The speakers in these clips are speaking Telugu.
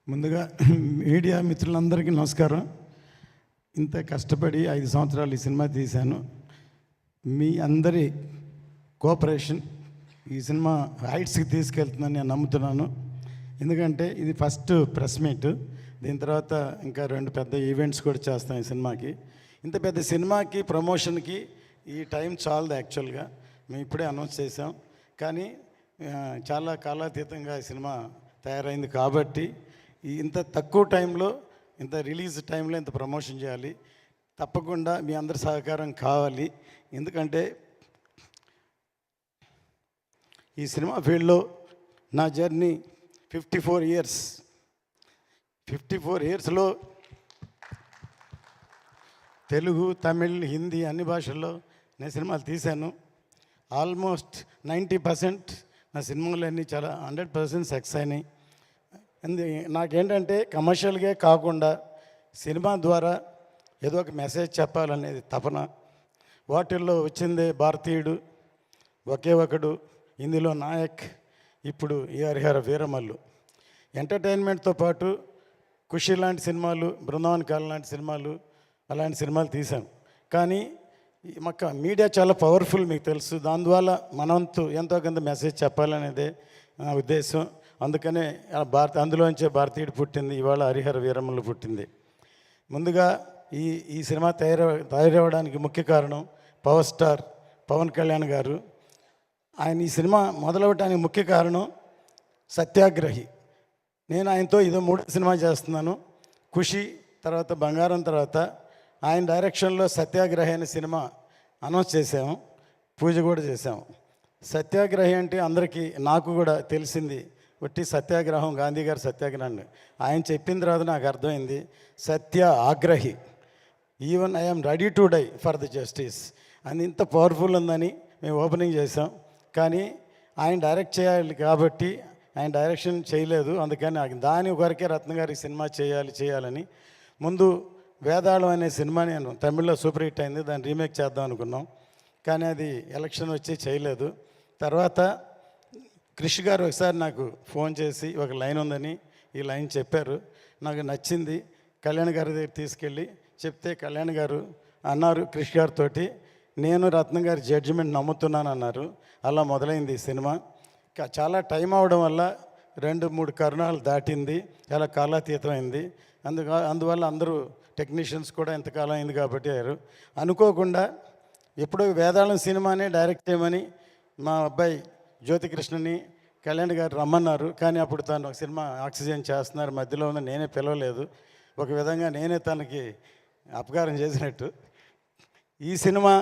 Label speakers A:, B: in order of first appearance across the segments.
A: ముందుగా మీడియా మిత్రులందరికీ నమస్కారం. ఇంత కష్టపడి 5 సంవత్సరాలు ఈ సినిమా తీశాను. మీ అందరి కోఆపరేషన్ ఈ సినిమా హైట్స్కి తీసుకెళ్తుందని నేను నమ్ముతున్నాను. ఎందుకంటే ఇది ఫస్ట్ ప్రెస్ మీట్. దీని తర్వాత ఇంకా 2 పెద్ద ఈవెంట్స్ కూడా చేస్తాం ఈ సినిమాకి. ఇంత పెద్ద సినిమాకి ప్రమోషన్కి ఈ టైం చాలదు. యాక్చువల్గా మేము ఇప్పుడే అనౌన్స్ చేసాం, కానీ చాలా కాలాతీతంగా ఈ సినిమా తయారైంది కాబట్టి ఇంత తక్కువ టైంలో, ఇంత రిలీజ్ టైంలో ఇంత ప్రమోషన్ చేయాలి. తప్పకుండా మీ అందరి సహకారం కావాలి. ఎందుకంటే ఈ సినిమా ఫీల్డ్లో నా జర్నీ 54 ఇయర్స్. 54 ఇయర్స్లో తెలుగు, తమిళ్, హిందీ అన్ని భాషల్లో నేను సినిమాలు తీశాను. ఆల్మోస్ట్ 90% నా సినిమాలన్నీ చాలా 100% సక్సెస్ అయినాయి. నాకేంటంటే కమర్షియల్గా కాకుండా సినిమా ద్వారా ఏదో ఒక మెసేజ్ చెప్పాలనేది తపన. వాటిల్లో వచ్చిందే భారతీయుడు, ఒకే ఒకడు, ఇందులో నాయక్, ఇప్పుడు ఈ హరిహర వీరమల్లు. ఎంటర్టైన్మెంట్తో పాటు ఖుషి లాంటి సినిమాలు, బృందావన్ కాలం లాంటి సినిమాలు, అలాంటి సినిమాలు తీశాను. కానీ మాకు మీడియా చాలా పవర్ఫుల్, మీకు తెలుసు. దానివల్ల మనంతు ఎంతో కొంత మెసేజ్ చెప్పాలనేదే నా ఉద్దేశం. అందుకనే అందులోంచే భారతీయుడు పుట్టింది, ఇవాళ హరిహర వీరమల్లు పుట్టింది. ముందుగా ఈ సినిమా తయారవడానికి ముఖ్య కారణం పవర్ స్టార్ పవన్ కళ్యాణ్ గారు. ఆయన ఈ సినిమా మొదలవడానికి ముఖ్య కారణం సత్యాగ్రహి. నేను ఆయనతో ఇదో 3వ సినిమా చేస్తున్నాను. ఖుషి తర్వాత బంగారం తర్వాత ఆయన డైరెక్షన్లో సత్యాగ్రహి అనే సినిమా అనౌన్స్ చేసాము, పూజ కూడా చేసాము. సత్యాగ్రహి అంటే అందరికీ, నాకు కూడా తెలిసింది ఒట్టి సత్యాగ్రహం, గాంధీ గారి సత్యాగ్రహం. ఆయన చెప్పిన తర్వాత నాకు అర్థమైంది సత్య ఆగ్రహి. Even I'm ready to die for the justice అని ఇంత పవర్ఫుల్ ఉందని మేము ఓపెనింగ్ చేసాం. కానీ ఆయన డైరెక్ట్ చేయాలి కాబట్టి ఆయన డైరెక్షన్ చేయలేదు. అందుకని దాని వరకే రత్న గారి సినిమా చేయాలని ముందు వేదాళం అనే సినిమా నేను తమిళ్లో సూపర్ హిట్ అయింది, దాన్ని రీమేక్ చేద్దాం అనుకున్నాం. కానీ అది ఎలక్షన్ వచ్చి చేయలేదు. తర్వాత కృషి గారు ఒకసారి నాకు ఫోన్ చేసి ఒక లైన్ ఉందని ఈ లైన్ చెప్పారు. నాకు నచ్చింది. కళ్యాణ్ గారి దగ్గర తీసుకెళ్ళి చెప్తే కళ్యాణ్ గారు అన్నారు కృషి గారితో, నేను రత్న గారి జడ్జిమెంట్ నమ్ముతున్నాను అన్నారు. అలా మొదలైంది ఈ సినిమా. చాలా టైం అవడం వల్ల 2-3 కరుణాలు దాటింది, చాలా కాలాతీతమైంది. అందువల్ల అందరూ టెక్నీషియన్స్ కూడా ఎంతకాలం అయింది కాబట్టి అనుకోకుండా ఎప్పుడో వేదాళం సినిమానే డైరెక్ట్ చేయమని మా అబ్బాయి జ్యోతికృష్ణని కళ్యాణ్ గారు రమ్మన్నారు. కానీ అప్పుడు తను ఒక సినిమా ఆక్సిజన్ చేస్తున్నారు, మధ్యలో ఉన్న నేనే పిలవలేదు. ఒక విధంగా నేనే తనకి అపకారం చేసినట్టు. ఈ సినిమా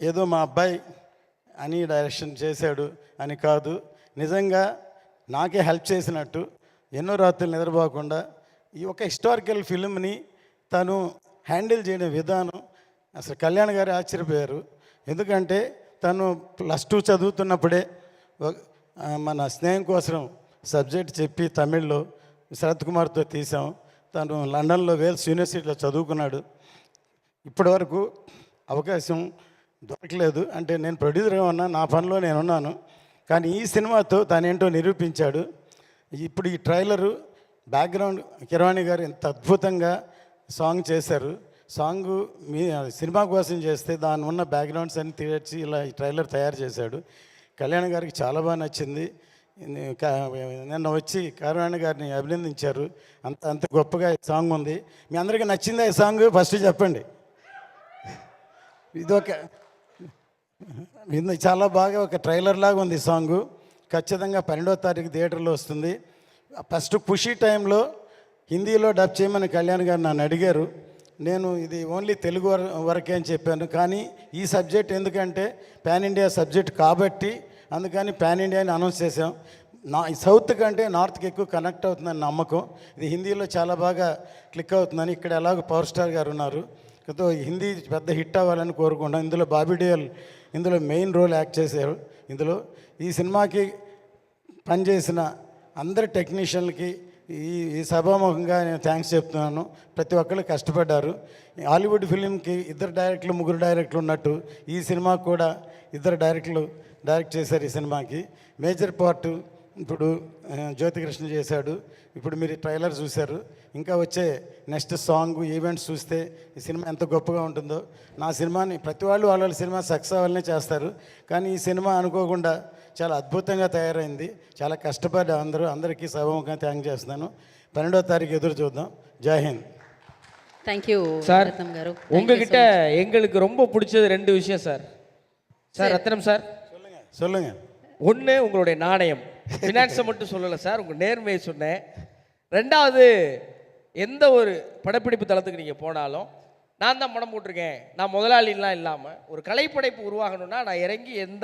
A: ఏదో మా అబ్బాయి అని డైరెక్షన్ చేశాడు అని కాదు, నిజంగా నాకే హెల్ప్ చేసినట్టు. ఎన్నో రాత్రులు నిద్రపోకుండా ఈ ఒక హిస్టారికల్ ఫిల్మ్ని తను హ్యాండిల్ చేయడం విధానం అసలు కళ్యాణ్ గారు ఆశ్చర్యపోయారు. ఎందుకంటే తను +2 చదువుతున్నప్పుడే మన స్నేహం కోసం సబ్జెక్ట్ చెప్పి తమిళ్లో శరత్ కుమార్తో తీసాం. తను లండన్లో వేల్స్ యూనివర్సిటీలో చదువుకున్నాడు. ఇప్పటి వరకు అవకాశం దొరకలేదు. అంటే నేను ప్రొడ్యూసర్గా ఉన్నా, నా పనిలో నేను ఉన్నాను. కానీ ఈ సినిమాతో తనేంటో నిరూపించాడు. ఇప్పుడు ఈ ట్రైలరు బ్యాక్గ్రౌండ్ కిరవాణి గారు ఎంత అద్భుతంగా సాంగ్ చేశారు. సాంగు మీ సినిమా కోసం చేస్తే దాని ఉన్న బ్యాక్గ్రౌండ్స్ అన్ని తీర్చి ఇలా ఈ ట్రైలర్ తయారు చేశాడు. కళ్యాణ్ గారికి చాలా బాగా నచ్చింది. నిన్న వచ్చి కళ్యాణ్ గారిని అభినందించారు. అంత గొప్పగా ఈ సాంగ్ ఉంది. మీ అందరికీ నచ్చిందా ఈ సాంగ్? ఫస్ట్ చెప్పండి. ఇది చాలా బాగా ఒక ట్రైలర్ లాగా ఉంది ఈ సాంగు. ఖచ్చితంగా 12వ తారీఖు థియేటర్లో వస్తుంది. ఫస్ట్ ఖుషి టైంలో హిందీలో డబ్ చేయమని కళ్యాణ్ గారు నన్ను అడిగారు. నేను ఇది ఓన్లీ తెలుగు వరకే అని చెప్పాను. కానీ ఈ సబ్జెక్ట్ ఎందుకంటే పాన్ ఇండియా సబ్జెక్ట్ కాబట్టి అందుకని పాన్ ఇండియాని అనౌన్స్ చేసాం. సౌత్ కంటే నార్త్కి ఎక్కువ కనెక్ట్ అవుతుందని నమ్మకం. ఇది హిందీలో చాలా బాగా క్లిక్ అవుతుందని. ఇక్కడ ఎలాగో పవర్ స్టార్ గారు ఉన్నారు, హిందీ పెద్ద హిట్ అవ్వాలని కోరుకుంటాం. ఇందులో బాబీ డియోల్ ఇందులో మెయిన్ రోల్ యాక్ట్ చేశారు. ఇందులో ఈ సినిమాకి పనిచేసిన అందరి టెక్నీషియన్లకి ఈ సభాముఖంగా నేను థ్యాంక్స్ చెప్తున్నాను. ప్రతి ఒక్కళ్ళు కష్టపడ్డారు. హాలీవుడ్ ఫిలింకి 2 డైరెక్టర్లు 3 డైరెక్టర్లు ఉన్నట్టు ఈ సినిమాకు కూడా 2 డైరెక్టర్లు డైరెక్ట్ చేశారు. ఈ సినిమాకి మేజర్ పార్ట్ ఇప్పుడు జ్యోతికృష్ణ చేశాడు. ఇప్పుడు మీరు ట్రైలర్ చూశారు. ఇంకా వచ్చే నెక్స్ట్ సాంగ్ ఈవెంట్స్ చూస్తే ఈ సినిమా ఎంత గొప్పగా ఉంటుందో. నా సినిమాని ప్రతి వాళ్ళు వాళ్ళ సినిమా సక్సెస్ అవ్వాలనే చేస్తారు, కానీ ఈ సినిమా అనుకోకుండా చాలా అద్భుతంగా తయారైంది. చాలా కష్టపడి అందరికీ సభముఖంగా థ్యాంక్ చేస్తున్నాను. 12వ తారీఖు ఎదురు చూద్దాం. జై హింద్.
B: Thank you
C: sir.
B: ரத்னம் காரு.
C: உங்ககிட்ட எங்களுக்கு ரொம்ப பிடிச்சது 2 விஷயம் சார். சார் ரத்னம் சார்,
A: சொல்லுங்க.
C: ஒன்று உங்களுடைய நாணயம், ஃபினான்ஸை மட்டும் சொல்லலை சார், உங்கள் நேர்மையை சொன்னேன். 2வது, எந்த ஒரு படப்பிடிப்பு தளத்துக்கு நீங்கள் போனாலும் நான் தான் படம் போட்டிருக்கேன், நான் முதலாளிலாம் இல்லாமல் ஒரு கலைப்படைப்பு உருவாகணும்னா நான் இறங்கி எந்த